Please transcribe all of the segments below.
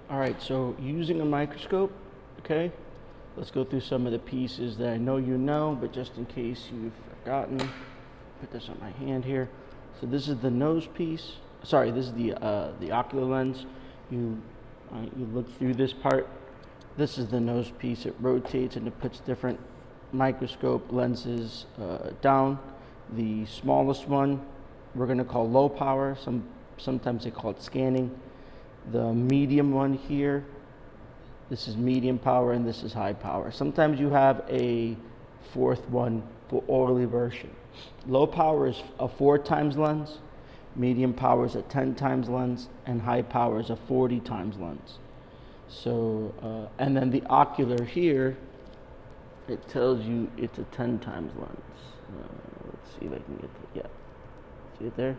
All right, so using a microscope, okay, let's go through some of the pieces that I know you know, but just in case you've forgotten, put this on my hand here. So this is the nose piece. Sorry, this is the ocular lens. You look through this part. This is the nose piece. It rotates and it puts different microscope lenses down. The smallest one we're going to call low power. Sometimes they call it scanning. The medium one here, this is medium power and this is high power. Sometimes you have a fourth one for early version. Low power is a 4 times lens, medium power is a 10 times lens, and high power is a 40 times lens. So, and then the ocular here, it tells you it's a 10 times lens. Let's see if I can get to, yeah, see it there?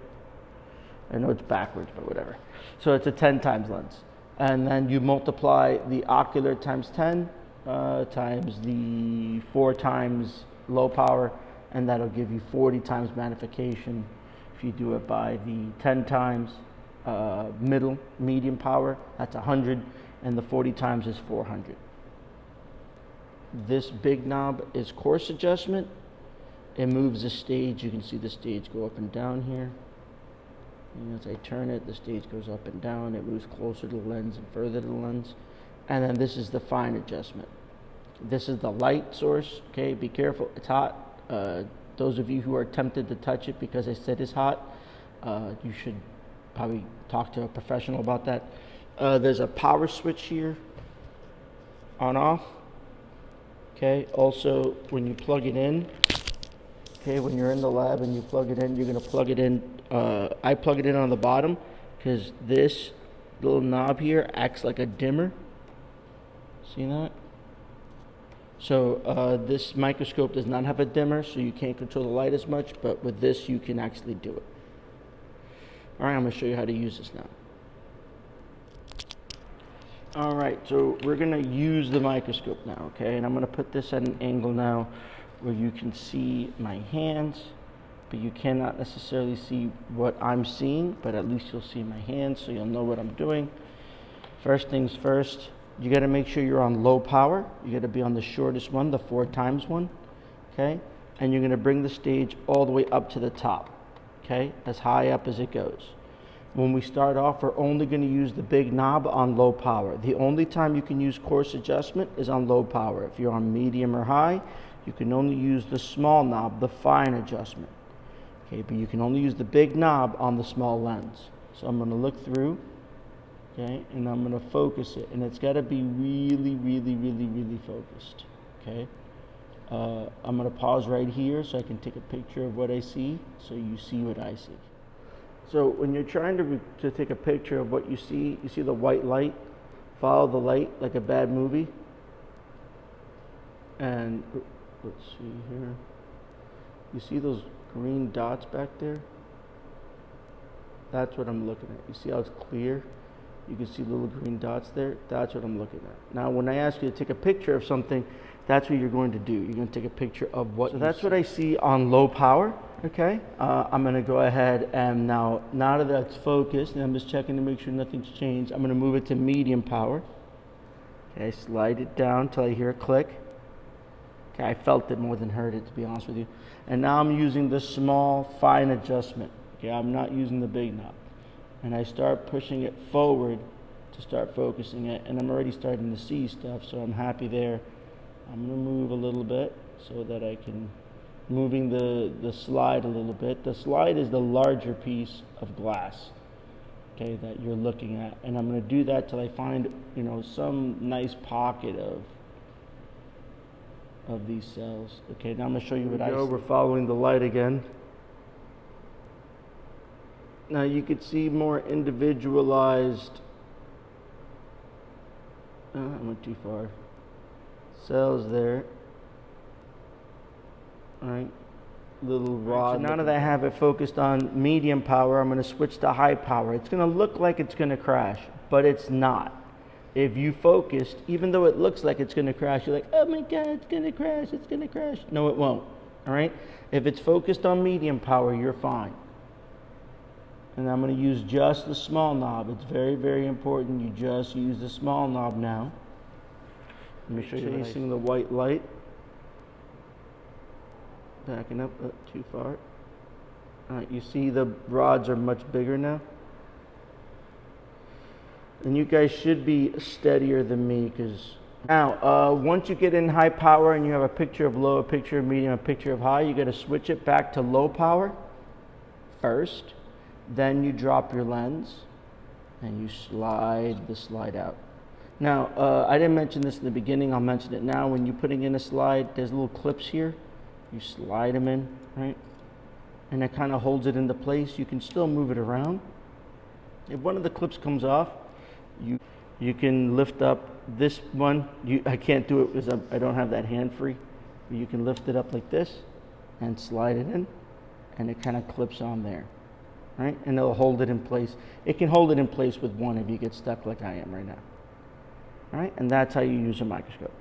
I know it's backwards, but whatever. So it's a 10 times lens. And then you multiply the ocular times 10 times the 4 times low power, and that'll give you 40 times magnification. If you do it by the 10 times medium power, that's 100, and the 40 times is 400. This big knob is coarse adjustment. It moves the stage. You can see the stage go up and down here. And as I turn it, the stage goes up and down. It moves closer to the lens and further to the lens. And then this is the fine adjustment. This is the light source. Okay, be careful. It's hot. Those of you who are tempted to touch it because I said it's hot, you should probably talk to a professional about that. There's a power switch here, on off. Okay, also when you plug it in, okay, when you're in the lab and you plug it in, you're going to plug it in. I plug it in on the bottom because this little knob here acts like a dimmer. See that? So this microscope does not have a dimmer, so you can't control the light as much, but with this you can actually do it. All right, I'm going to show you how to use this now. All right, so we're going to use the microscope now, okay? And I'm going to put this at an angle now where you can see my hands, but you cannot necessarily see what I'm seeing, but at least you'll see my hands, so you'll know what I'm doing. First things first, you got to make sure you're on low power. You got to be on the shortest one, the 4 times one, okay? And you're going to bring the stage all the way up to the top, okay? As high up as it goes. When we start off, we're only going to use the big knob on low power. The only time you can use coarse adjustment is on low power. If you're on medium or high, you can only use the small knob, the fine adjustment. Okay, but you can only use the big knob on the small lens. So I'm going to look through, okay, and I'm going to focus it. And it's got to be really, really, really, really focused, okay? I'm going to pause right here so I can take a picture of what I see so you see what I see. So when you're trying to take a picture of what you see the white light, follow the light like a bad movie. And let's see here. You see those green dots back there? That's what I'm looking at. You see how it's clear? You can see little green dots there. That's what I'm looking at. Now, when I ask you to take a picture of something, that's what you're going to do. You're going to take a picture of what. So that's what I see on low power. Okay. I'm going to go ahead and now that that's focused, and I'm just checking to make sure nothing's changed, I'm going to move it to medium power. Okay. Slide it down till I hear a click. Okay. I felt it more than heard it, to be honest with you. And now I'm using the small fine adjustment. Okay. I'm not using the big knob. And I start pushing it forward to start focusing it, and I'm already starting to see stuff, so I'm happy there. I'm going to move a little bit so that I can, moving the slide a little bit. The slide is the larger piece of glass, okay, that you're looking at, and I'm going to do that till I find, some nice pocket of these cells. Okay, now I'm going to show you what I see. We're following the light again. Now you could see more individualized, I went too far, cells there, all right, little rod. So now that I have it focused on medium power, I'm going to switch to high power. It's going to look like it's going to crash, but it's not. If you focused, even though it looks like it's going to crash, you're like, oh my God, it's going to crash, it's going to crash. No, it won't, all right? If it's focused on medium power, you're fine. And I'm going to use just the small knob. It's very, very important you just use the small knob now. Let me show you. Chasing the white light. Backing up, too far. Alright, you see the rods are much bigger now. And you guys should be steadier than me, because now, once you get in high power and you have a picture of low, a picture of medium, a picture of high, you got to switch it back to low power first. Then you drop your lens and you slide the slide out. Now, I didn't mention this in the beginning, I'll mention it now. When you're putting in a slide, there's little clips here. You slide them in, right? And that kind of holds it into place. You can still move it around. If one of the clips comes off, you can lift up this one. I can't do it because I don't have that hand free. But you can lift it up like this and slide it in, and it kind of clips on there, right? And it'll hold it in place. It can hold it in place with one if you get stuck like I am right now. All right, and that's how you use a microscope.